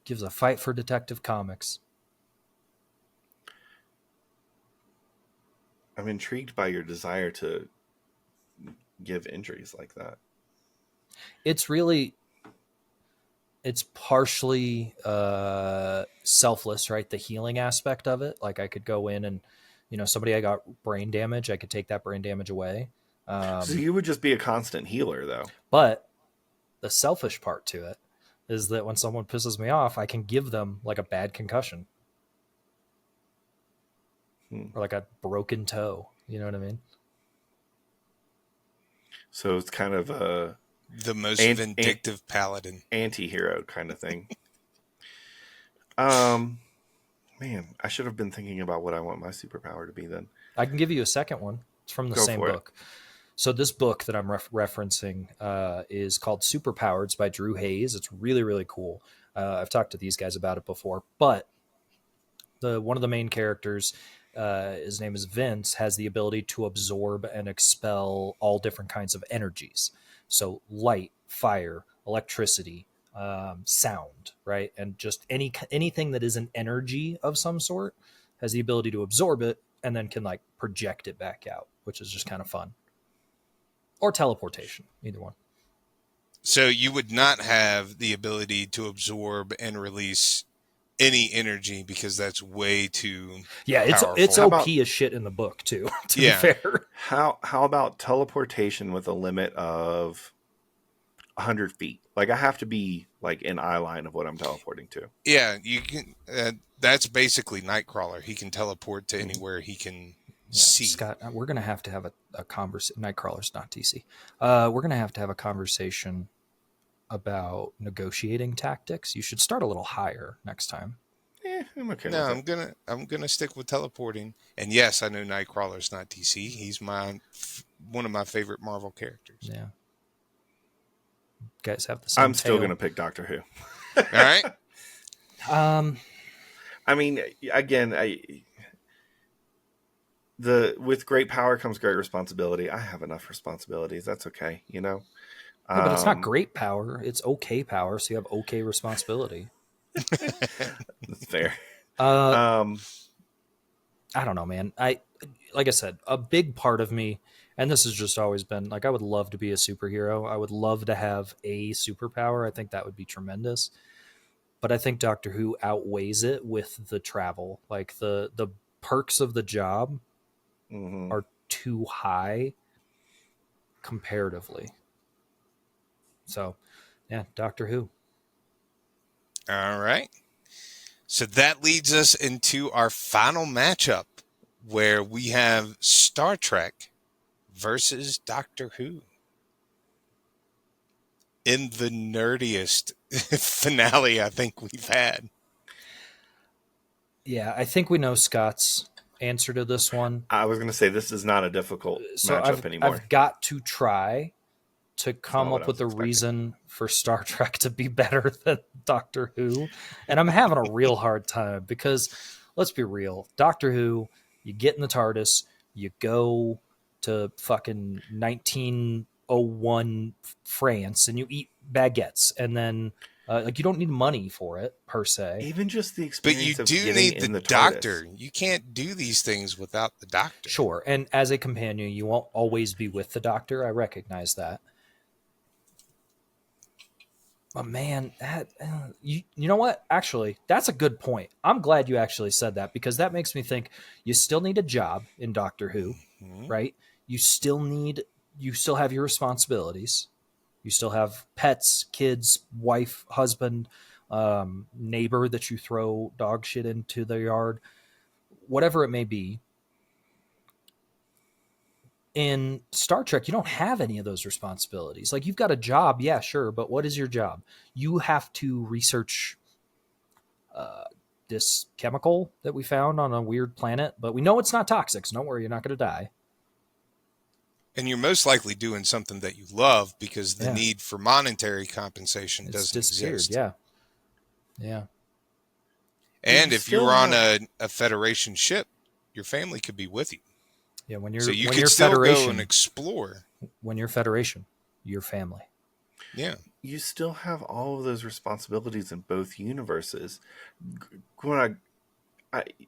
Gives a fight for Detective Comics. I'm intrigued by your desire to give injuries like that. It's partially selfless, right? The healing aspect of it. Like I could go in and, somebody I got brain damage, I could take that brain damage away. So you would just be a constant healer, though. But the selfish part to it is that when someone pisses me off, I can give them like a bad concussion. Or like a broken toe. You know what I mean? So it's kind of a the most vindictive paladin, anti-hero kind of thing. Man, I should have been thinking about what I want my superpower to be then. I can give you a second one. It's from the same book. So this book that I'm referencing is called Superpowers by Drew Hayes. It's really, really cool. I've talked to these guys about it before, but one of the main characters, his name is Vince, has the ability to absorb and expel all different kinds of energies. So light, fire, electricity, sound, right? And just anything that is an energy of some sort has the ability to absorb it and then can like project it back out, which is just kind of fun. Or teleportation, either one. So you would not have the ability to absorb and release any energy because that's way too powerful. It's OP as shit in the book too, to be fair. How about teleportation with a limit of 100 feet? Like I have to be like in eye line of what I'm teleporting to. Yeah, you can. That's basically Nightcrawler. He can teleport to anywhere he can see. Scott, we're gonna have to have a conversation. Nightcrawler's not DC. We're gonna have to have a conversation about negotiating tactics. You should start a little higher next time. I'm okay No, with it. I'm gonna stick with teleporting. And yes, I know Nightcrawler's not DC. He's one of my favorite Marvel characters. Yeah, you guys have the same. I'm still tail. gonna pick Doctor Who. All right. I mean, again, with great power comes great responsibility. I have enough responsibilities. That's okay, you know. Yeah, but it's not great power. It's okay power. So you have okay responsibility. That's fair. I don't know, man. Like I said, a big part of me, and this has just always been like, I would love to be a superhero. I would love to have a superpower. I think that would be tremendous. But I think Doctor Who outweighs it with the travel. Like the perks of the job are too high comparatively. So, yeah, Doctor Who. All right. So that leads us into our final matchup, where we have Star Trek versus Doctor Who in the nerdiest finale I think we've had. Yeah, I think we know Scott's answer to this one. I was going to say this is not a difficult matchup anymore. I've got to try to come what up I with was a expecting. reason for Star Trek to be better than Doctor Who. And I'm having a real hard time because, let's be real, Doctor Who, you get in the TARDIS, you go to fucking 1901 France and you eat baguettes, and then like you don't need money for it per se. Even just the But experience you of do getting need in the the doctor. TARDIS. You can't do these things without the doctor. Sure, and as a companion, you won't always be with the doctor. I recognize that. But man, that you know what? Actually, that's a good point. I'm glad you actually said that, because that makes me think you still need a job in Doctor Who, right? You still have your responsibilities. You still have pets, kids, wife, husband, neighbor that you throw dog shit into the yard, whatever it may be. In Star Trek, you don't have any of those responsibilities. Like, you've got a job, yeah, sure, but what is your job? You have to research this chemical that we found on a weird planet, but we know it's not toxic, so don't worry, you're not going to die. And you're most likely doing something that you love, because the Yeah. need for monetary compensation It's doesn't disappeared, exist. yeah. And You if you're still on have- a Federation ship, your family could be with you. Yeah, when you're So you when could you're still Federation, go and explore. when you're Federation, your family. Yeah. You still have all of those responsibilities in both universes. When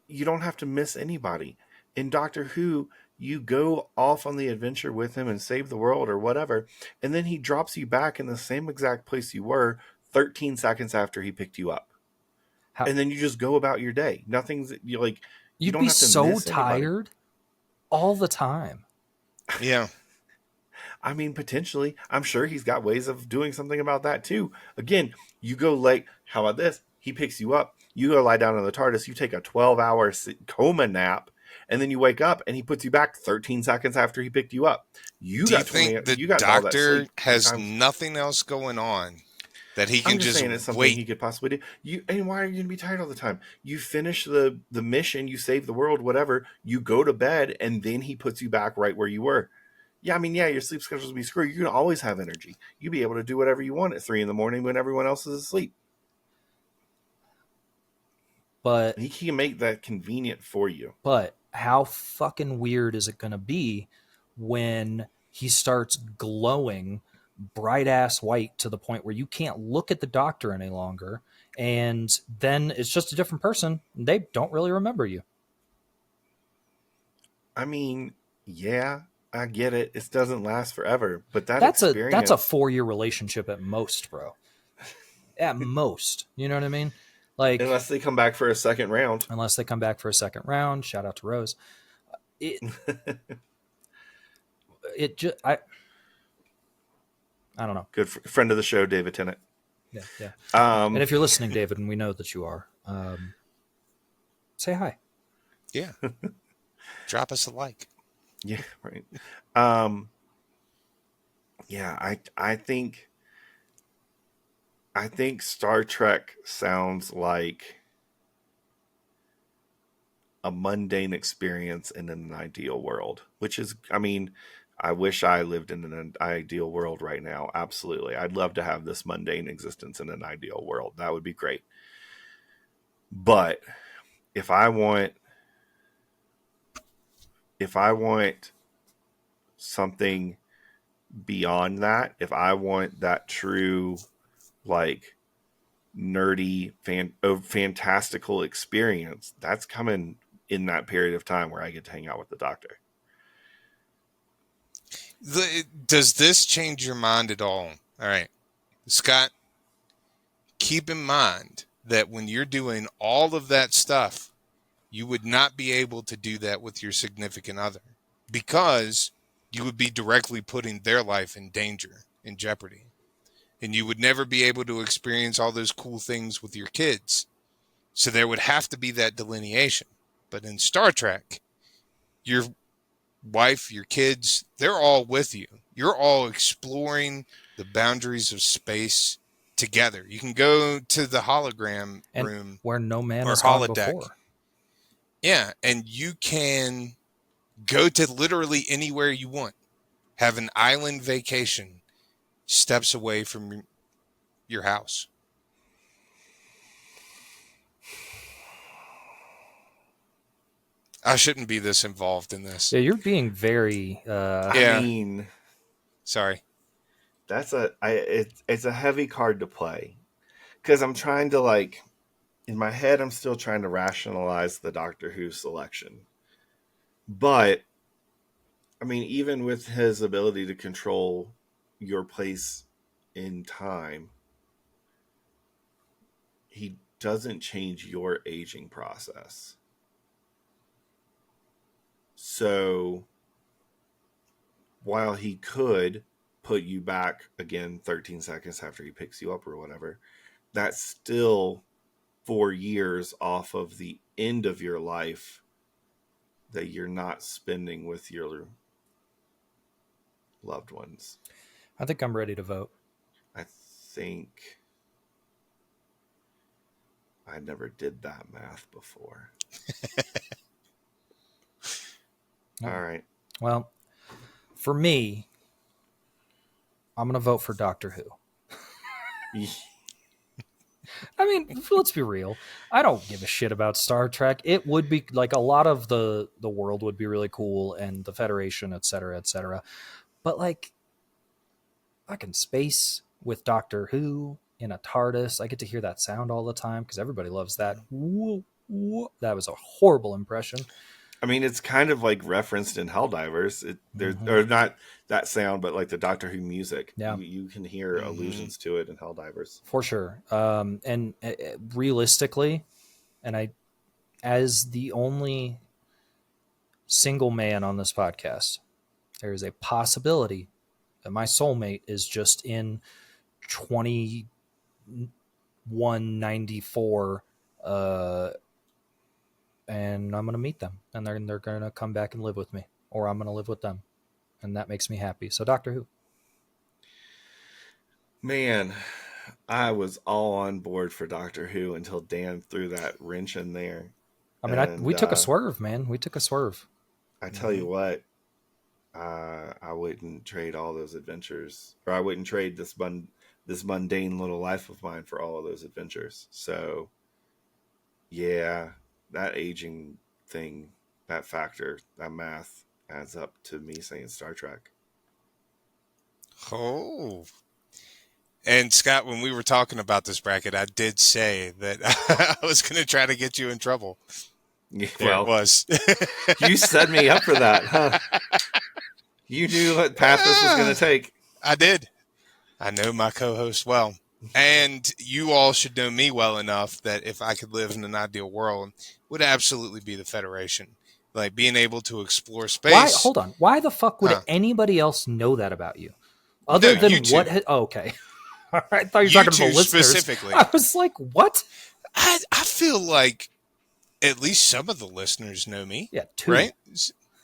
you don't have to miss anybody. In Doctor Who, you go off on the adventure with him and save the world or whatever, and then he drops you back in the same exact place you were 13 seconds after he picked you up. And then you just go about your day. Nothing's you like you You'd don't be have to so miss anybody. tired all the time. Yeah. I mean, potentially. I'm sure he's got ways of doing something about that too. Again, you go late. How about this? He picks you up. You go lie down in the TARDIS. You take a 12-hour coma nap, and then you wake up, and he puts you back 13 seconds after he picked you up. Do you think the you got all that doctor sleep has times. nothing else going on that he can I'm just saying it's something wait? he could possibly do. And why are you going to be tired all the time? You finish the mission, you save the world, whatever. You go to bed, and then he puts you back right where you were. Yeah, I mean, yeah, your sleep schedules will be screwed. You're going to always have energy. You'll be able to do whatever you want at 3 a.m. when everyone else is asleep. But He can make that convenient for you. But how fucking weird is it going to be when he starts glowing bright ass white to the point where you can't look at the doctor any longer, and then it's just a different person? They don't really remember you. I mean, yeah, I get it. It doesn't last forever, but That's a experience, 4-year relationship at most, bro. At most, you know what I mean? Like, unless they come back for a second round. unless they come back for a second round. Shout out to Rose. I don't know. Good friend of the show, David Tennant. Yeah. And Um, if you're listening, David, and we know that you are, say hi. Yeah. Drop us a like. yeah, right. Um, yeah, I think Star Trek sounds like a mundane experience in an ideal world, which is, I mean, I wish I lived in an ideal world right now. Absolutely. I'd love to have this mundane existence in an ideal world. That would be great. But if I want something beyond that, if I want that true like nerdy fantastical experience, that's coming in that period of time where I get to hang out with the doctor. Does this change your mind at all? All right, Scott, keep in mind that when you're doing all of that stuff, you would not be able to do that with your significant other because you would be directly putting their life in danger, in jeopardy. And you would never be able to experience all those cool things with your kids. So there would have to be that delineation. But in Star Trek, your wife, your kids, they're all with you. You're all exploring the boundaries of space together. You can go to the hologram And room where no man or has gone holodeck. before. Yeah, and you can go to literally anywhere you want. Have an island vacation steps away from your house. I shouldn't be this involved in this. Yeah, you're being very. I Yeah. mean, Sorry. it's a heavy card to play because I'm trying to like in my head I'm still trying to rationalize the Doctor Who selection. But I mean, even with his ability to control your place in time, he doesn't change your aging process. So while he could put you back again 13 seconds after he picks you up or whatever, that's still 4 years off of the end of your life that you're not spending with your loved ones. I think I'm ready to vote. I think I never did that math before. Oh. All right. Well, for me, I'm going to vote for Doctor Who. I mean, let's be real. I don't give a shit about Star Trek. It would be like a lot of the world would be really cool and the Federation, et cetera, et cetera. But like fucking space with Doctor Who in a TARDIS, I get to hear that sound all the time because everybody loves that. Woo, woo. That was a horrible impression. I mean, it's kind of like referenced in Helldivers. Or not that sound, but like the Doctor Who music. Yeah. You can hear allusions to it in Helldivers. For sure. And realistically, and I, as the only single man on this podcast, there is a possibility that my soulmate is just in 2194, and I'm going to meet them, and they're going to come back and live with me, or I'm going to live with them, and that makes me happy. So Doctor Who. Man, I was all on board for Doctor Who until Dan threw that wrench in there. I mean, we took a swerve, man. We took a swerve. I tell you what, I wouldn't trade all those adventures, or I wouldn't trade this mundane little life of mine for all of those adventures. So, yeah, that aging thing, that factor, that math adds up to me saying Star Trek. Oh. And Scott, when we were talking about this bracket, I did say that I was going to try to get you in trouble. Yeah, There it was. You set me up for that, huh? You knew what path this was going to take. I did. I know my co-host well. And you all should know me well enough that if I could live in an ideal world, it would absolutely be the Federation. Like being able to explore space. Why? Hold on. Why the fuck would anybody else know that about you? Other than YouTube. what? Okay. I thought you were talking YouTube about listeners. specifically. I was like, what? I feel like at least some of the listeners know me. Yeah, 2. Right?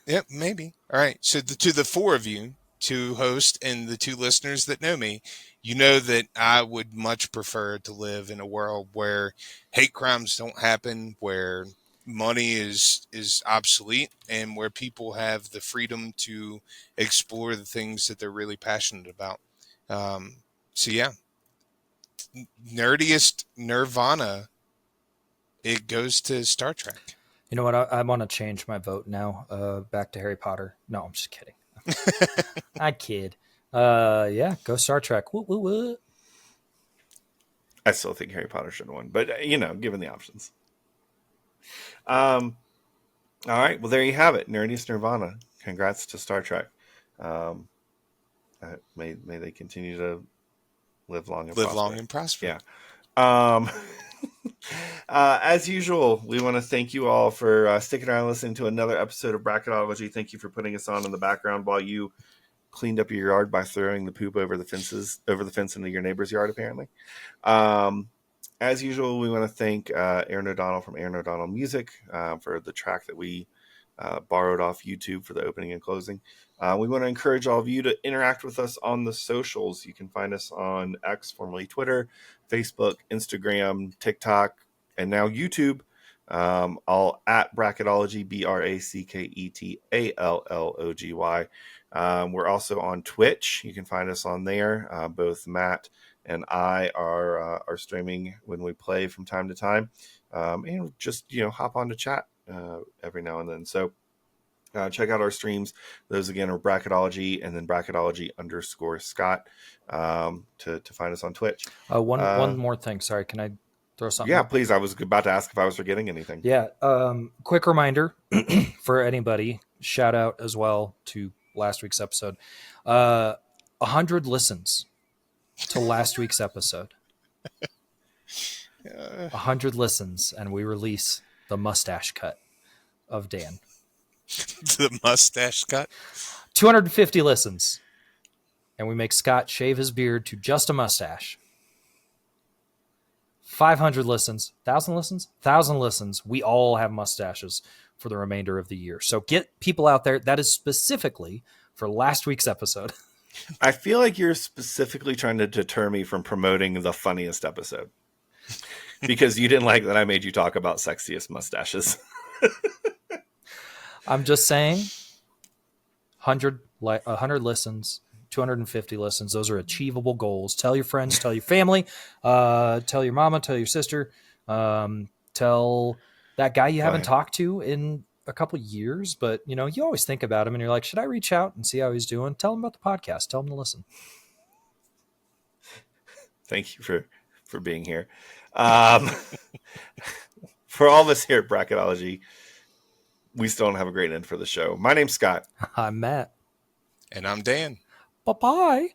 Yep, maybe. All right. So to the 4 of you, 2 hosts and the 2 listeners that know me, you know that I would much prefer to live in a world where hate crimes don't happen, where money is obsolete, and where people have the freedom to explore the things that they're really passionate about. So yeah, nerdiest Nirvana, it goes to Star Trek. You know what? I want to change my vote now. Back to Harry Potter. No, I'm just kidding. I kid. Yeah, go Star Trek. Woo, woo, woo. I still think Harry Potter should have won, but given the options. All right, well there you have it, nerdiest Nirvana. Congrats to Star Trek. May they continue to live long and prosper. Yeah. As usual, we want to thank you all for sticking around and listening to another episode of Bracketology. Thank you for putting us on in the background while you cleaned up your yard by throwing the poop over the fence into your neighbor's yard, apparently. As usual, we want to thank Aaron O'Donnell from Aaron O'Donnell Music for the track that we borrowed off YouTube for the opening and closing. We want to encourage all of you to interact with us on the socials. You can find us on X, formerly Twitter, Facebook, Instagram, TikTok, and now YouTube. All at Bracketology, BRACKETALLOGY. We're also on Twitch. You can find us on there. Both Matt and I are streaming when we play from time to time, and just hop on to chat every now and then. So check out our streams. Those again are Bracketology and then Bracketology_Scott to find us on Twitch. One more thing. Sorry, can I throw something? Yeah, please. I was about to ask if I was forgetting anything. Yeah. Quick reminder for anybody. Shout out as well to last week's episode. 100 listens to last week's episode. 100 listens, and we release the mustache cut of Dan. The mustache cut. 250 listens, and we make Scott shave his beard to just a mustache. 500 listens, 1,000 listens, 1,000 listens. We all have mustaches for the remainder of the year. So get people out there. That is specifically for last week's episode. I feel like you're specifically trying to deter me from promoting the funniest episode because you didn't like that I made you talk about sexiest mustaches. I'm just saying 100 listens, 250 listens. Those are achievable goals. Tell your friends, tell your family, tell your mama, tell your sister, tell that guy you haven't talked to in a couple years, but you always think about him and you're like, should I reach out and see how he's doing? Tell him about the podcast. Tell him to listen. Thank you for being here. For all of us here at Bracketology, we still don't have a great end for the show. My name's Scott. I'm Matt. And I'm Dan. Bye-bye.